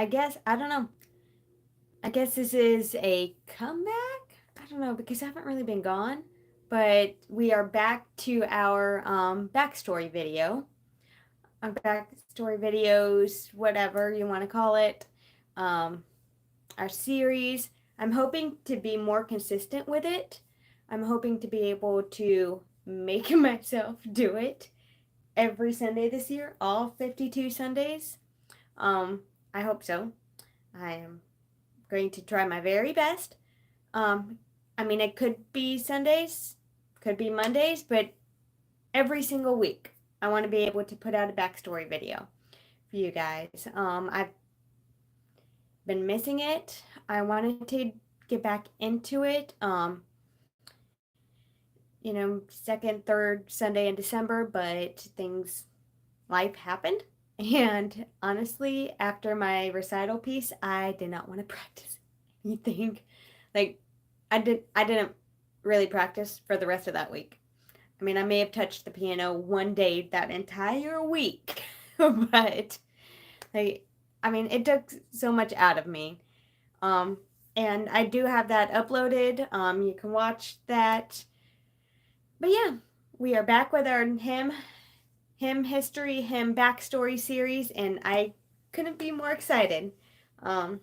I don't know. I guess this is a comeback? I don't know because I haven't really been gone. But we are back to our backstory video. Our backstory videos, whatever you want to call it. Um, our series. I'm hoping to be more consistent with it. I'm hoping to be able to make myself do it every Sunday this year, all 52 Sundays. Um, I hope so. I am going to try my very best. Um, I mean, it could be Sundays, could be Mondays, but every single week, I want to be able to put out a backstory video for you guys. I've been missing it. I wanted to get back into it. Second, third Sunday in December, but life happened. And honestly, after my recital piece, I did not want to practice anything. Like I didn't really practice for the rest of that week. I mean, I may have touched the piano one day that entire week, but like I mean, it took so much out of me. Um and I do have that uploaded. You can watch that. But yeah, we are back with our hymn history, hymn backstory series, and I couldn't be more excited. Um,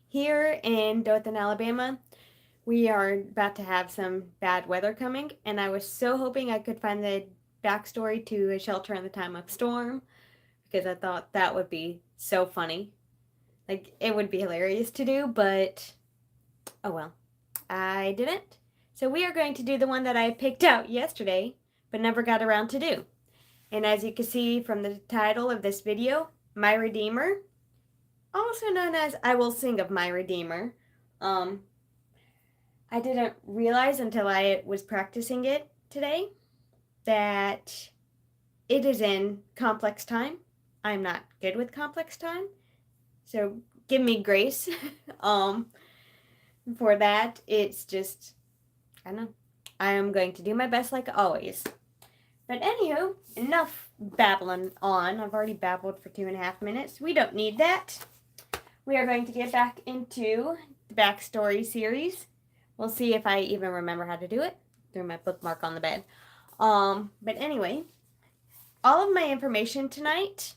Here in Dothan, Alabama, we are about to have some bad weather coming, and I was so hoping I could find the backstory to a shelter in the time of storm because I thought that would be so funny. Like, it would be hilarious to do, but oh well, I didn't. So we are going to do the one that I picked out yesterday, but never got around to do. And as you can see from the title of this video, My Redeemer, also known as I Will Sing of My Redeemer. Um, I didn't realize until I was practicing it today that it is in complex time. I'm not good with complex time, so give me grace. um, for that, it's just, I don't know. I am going to do my best like always. But anywho, enough babbling on. I've already babbled for 2.5 minutes. We don't need that. We are going to get back into the backstory series. We'll see if I even remember how to do it. Threw my bookmark on the bed. But anyway, all of my information tonight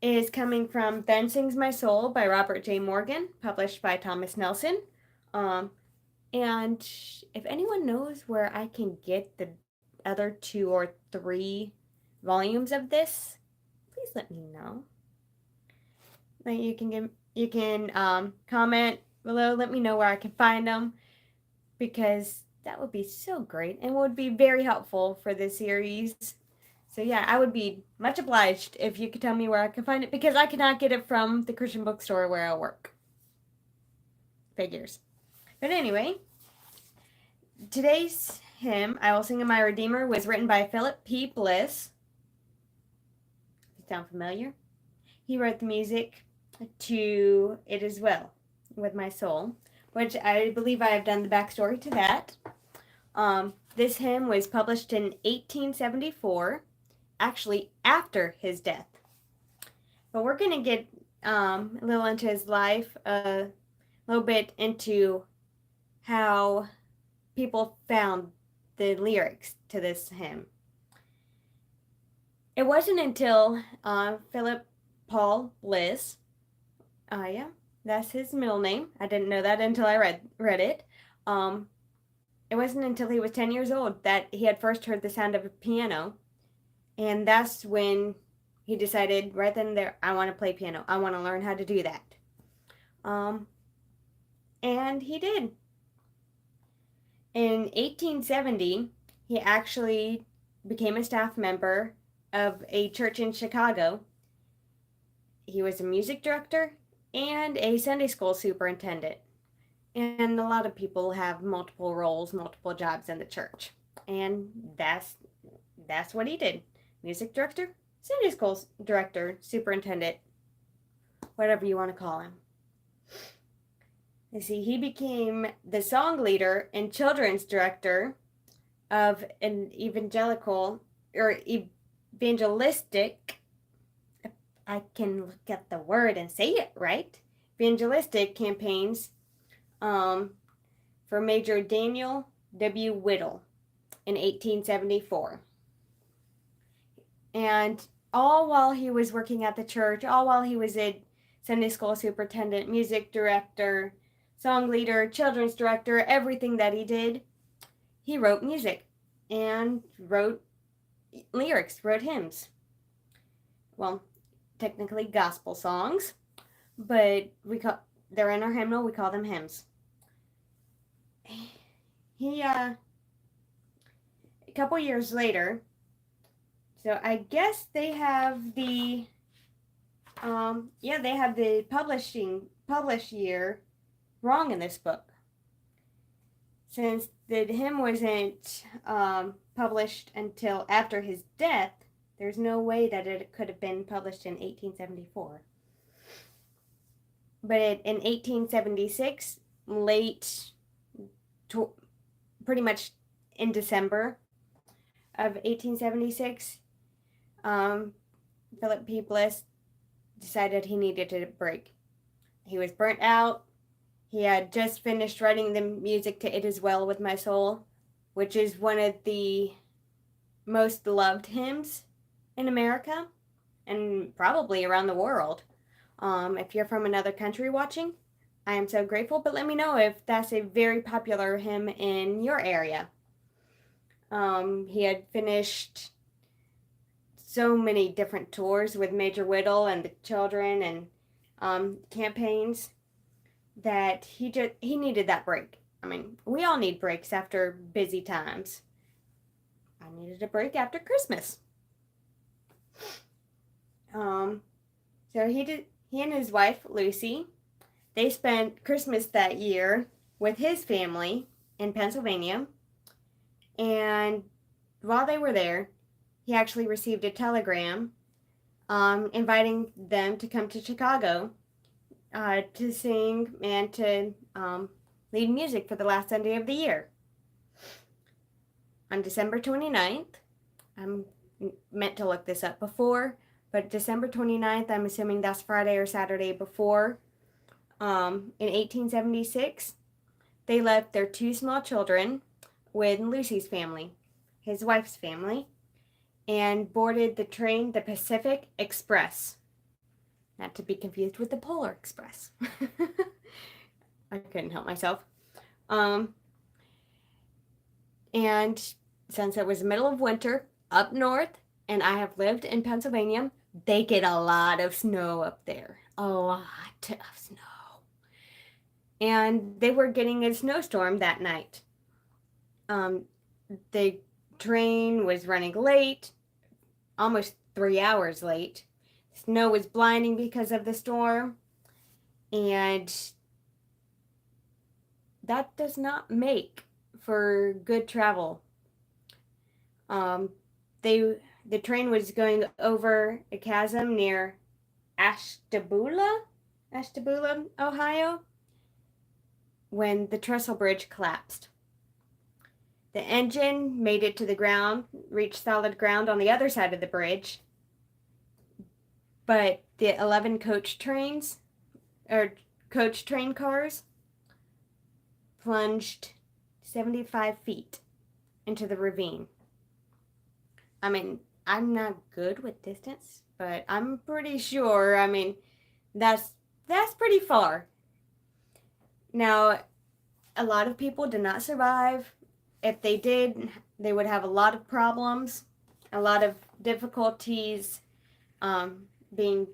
is coming from Then Sings My Soul by Robert J. Morgan, published by Thomas Nelson. And if anyone knows where I can get the other 2 or 3 volumes of this, please let me know. Like you can comment below, let me know where I can find them, because that would be so great and would be very helpful for this series. So yeah, I would be much obliged if you could tell me where I can find it, because I cannot get it from the Christian bookstore where I work. Figures. But anyway, today's hymn, I Will Sing of My Redeemer, was written by Philip P. Bliss. Sound familiar? He wrote the music to it as well, With My Soul, which I believe I have done the backstory to that. This hymn was published in 1874, actually after his death. But we're going to get a little into his life, a little bit into how people found the lyrics to this hymn. It wasn't until Philip Paul Bliss, yeah, that's his middle name. I didn't know that until I read it. It wasn't until he was 10 years old that he had first heard the sound of a piano, and that's when he decided right then and there, I want to play piano. I want to learn how to do that. And he did. In 1870, he actually became a staff member of a church in Chicago. He was a music director and a Sunday school superintendent. And a lot of people have multiple roles, multiple jobs in the church. And that's what he did. Music director, Sunday school director, superintendent, whatever you want to call him. You see, he became the song leader and children's director of an evangelistic I can look at the word and say it right. Evangelistic campaigns um, for Major Daniel W. Whittle in 1874. And all while he was working at the church, all while he was a Sunday school superintendent, music director, song leader, children's director, everything that he did, he wrote music and wrote lyrics, wrote hymns. Well, technically gospel songs, but they're in our hymnal. We call them hymns. He a couple years later, so I guess they have the they have the published year wrong in this book, since the hymn wasn't published until after his death. There's no way that it could have been published in 1874. But in 1876, pretty much in December of 1876, Philip P. Bliss decided he needed a break. He was burnt out. He had just finished writing the music to It Is Well With My Soul, which is one of the most loved hymns in America and probably around the world. If you're from another country watching, I am so grateful, but let me know if that's a very popular hymn in your area. He had finished so many different tours with Major Whittle and the children and campaigns that he needed that break. I mean, we all need breaks after busy times. I needed a break after Christmas. So he and his wife Lucy, they spent Christmas that year with his family in Pennsylvania, and while they were there, he actually received a telegram inviting them to come to Chicago to sing and to lead music for the last Sunday of the year. On December 29th, I'm meant to look this up before, but December 29th, I'm assuming that's Friday or Saturday before, in 1876, they left their two small children with Lucy's family, his wife's family, and boarded the train, the Pacific Express. Not to be confused with the Polar Express. I couldn't help myself. And since it was the middle of winter up north, and I have lived in Pennsylvania, they get a lot of snow up there. A lot of snow. And they were getting a snowstorm that night. The train was running late, almost 3 hours late. Snow was blinding because of the storm, and that does not make for good travel. The train was going over a chasm near Ashtabula, Ohio, when the trestle bridge collapsed. The engine made it to the ground, reached solid ground on the other side of the bridge, but the 11 coach train cars plunged 75 feet into the ravine. I mean, I'm not good with distance, but I'm pretty sure, that's pretty far. Now, a lot of people did not survive. If they did, they would have a lot of problems, a lot of difficulties, being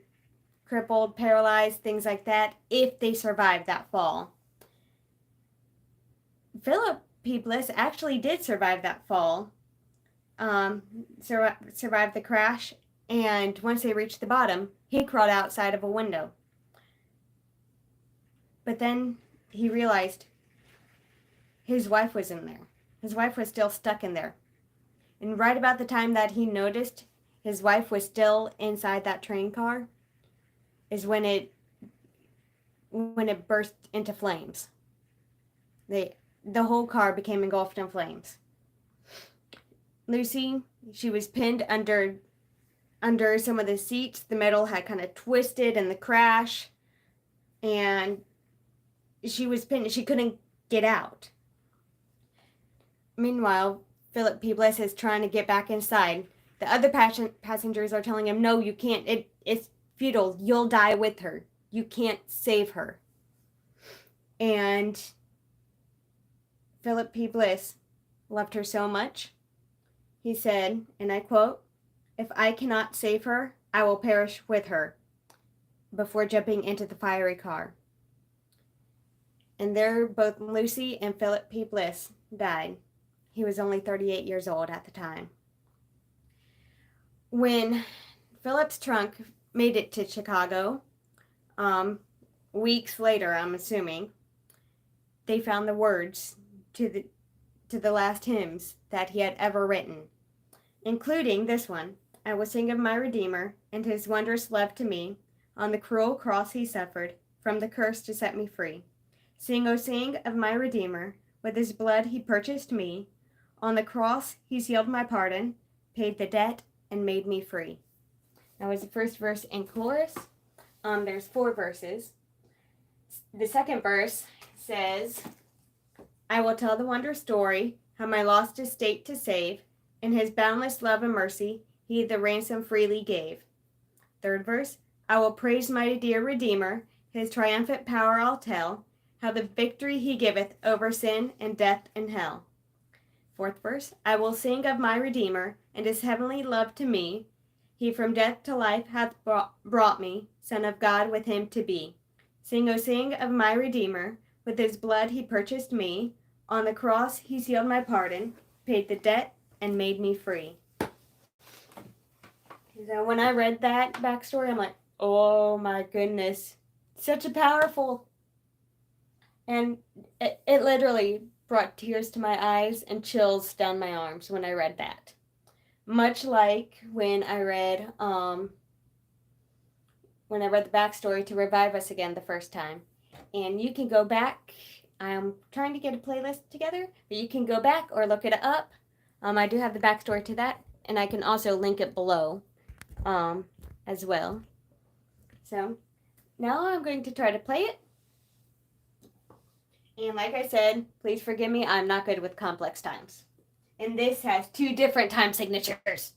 crippled, paralyzed, things like that, if they survived that fall. Philip P. Bliss actually did survive that fall, survived the crash, and once they reached the bottom, he crawled outside of a window. But then he realized his wife was in there. His wife was still stuck in there. And right about the time that he noticed his wife was still inside that train car is when it burst into flames. The whole car became engulfed in flames. Lucy, she was pinned under under some of the seats, the metal had kind of twisted in the crash, and she was pinned. She couldn't get out. Meanwhile, Philip P. Bliss is trying to get back inside. The other passengers are telling him, "No, you can't. It's futile. You'll die with her. You can't save her." And Philip P. Bliss loved her so much, he said, and I quote, "If I cannot save her, I will perish with her," before jumping into the fiery car. And there, both Lucy and Philip P. Bliss died. He was only 38 years old at the time. When Philip's trunk made it to Chicago, weeks later, I'm assuming, they found the words to the last hymns that he had ever written, including this one: "I will sing of my Redeemer and his wondrous love to me. On the cruel cross he suffered, from the curse to set me free. Sing, oh sing of my Redeemer, with his blood he purchased me. On the cross he sealed my pardon, paid the debt, and made me free." That was the first verse and chorus. There's 4 verses. The second verse says, "I will tell the wondrous story, how my lost estate to save, in his boundless love and mercy, he the ransom freely gave." Third verse, "I will praise my dear Redeemer, his triumphant power I'll tell, how the victory he giveth over sin and death and hell." Fourth verse, "I will sing of my Redeemer and his heavenly love to me. He from death to life hath brought me, Son of God with him to be. Sing, oh sing of my Redeemer, with his blood he purchased me. On the cross he sealed my pardon, paid the debt, and made me free." So when I read that backstory, I'm like, oh my goodness, such a powerful, and it literally brought tears to my eyes and chills down my arms when I read that. Much like when I read the backstory to Revive Us Again the first time. And you can go back. I'm trying to get a playlist together, but you can go back or look it up. I do have the backstory to that, and I can also link it below as well. So now I'm going to try to play it. And like I said, please forgive me, I'm not good with complex times. And this has 2 different time signatures.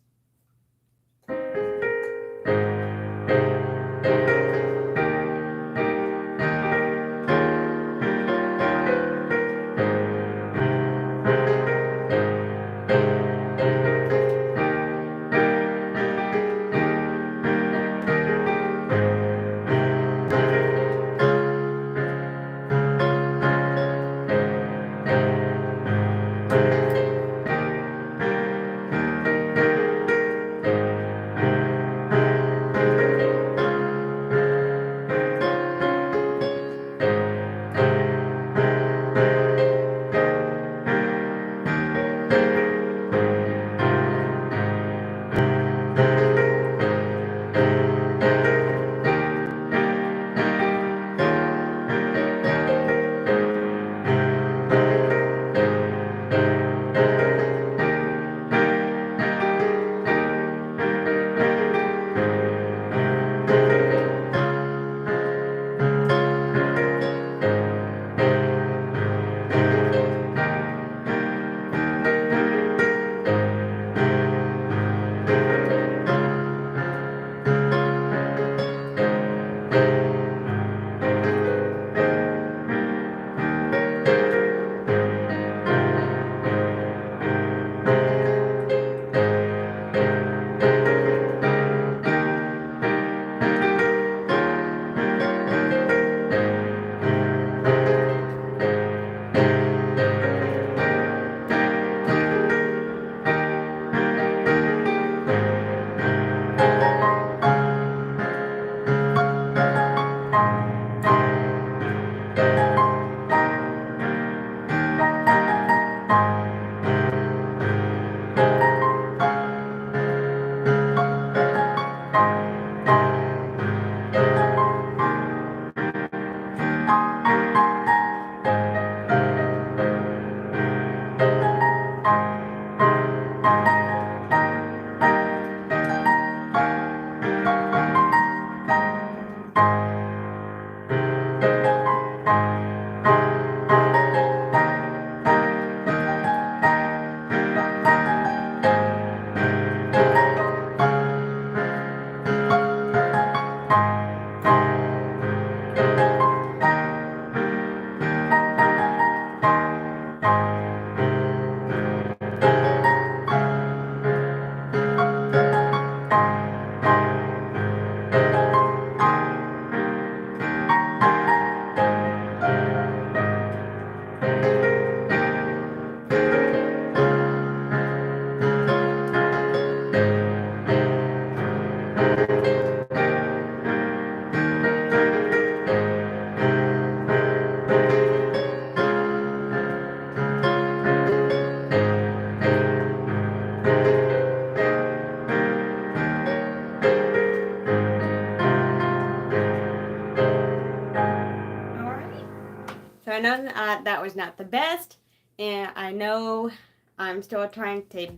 I know that was not the best, and I know I'm still trying to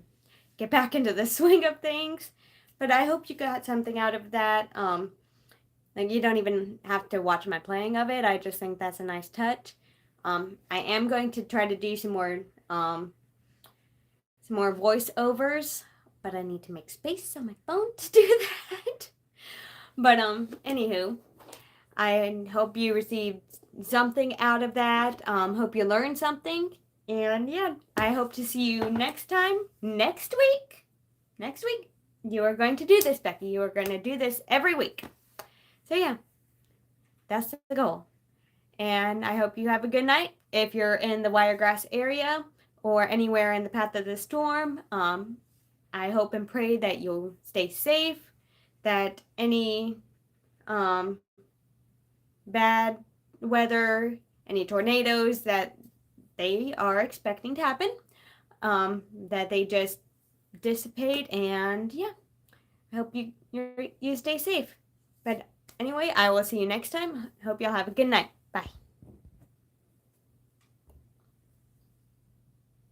get back into the swing of things, but I hope you got something out of that. Like you don't even have to watch my playing of it. I just think that's a nice touch. I am going to try to do some more voiceovers, but I need to make space on my phone to do that. But anywho, I hope you received something out of that. Hope you learned something. And yeah, I hope to see you next time, next week. Next week. You are going to do this, Becky. You are going to do this every week. So yeah, that's the goal. And I hope you have a good night. If you're in the Wiregrass area or anywhere in the path of the storm, I hope and pray that you'll stay safe, that any um, bad weather, any tornadoes that they are expecting to happen, that they just dissipate. And yeah, I hope you stay safe. But anyway, I will see you next time. Hope y'all have a good night. Bye.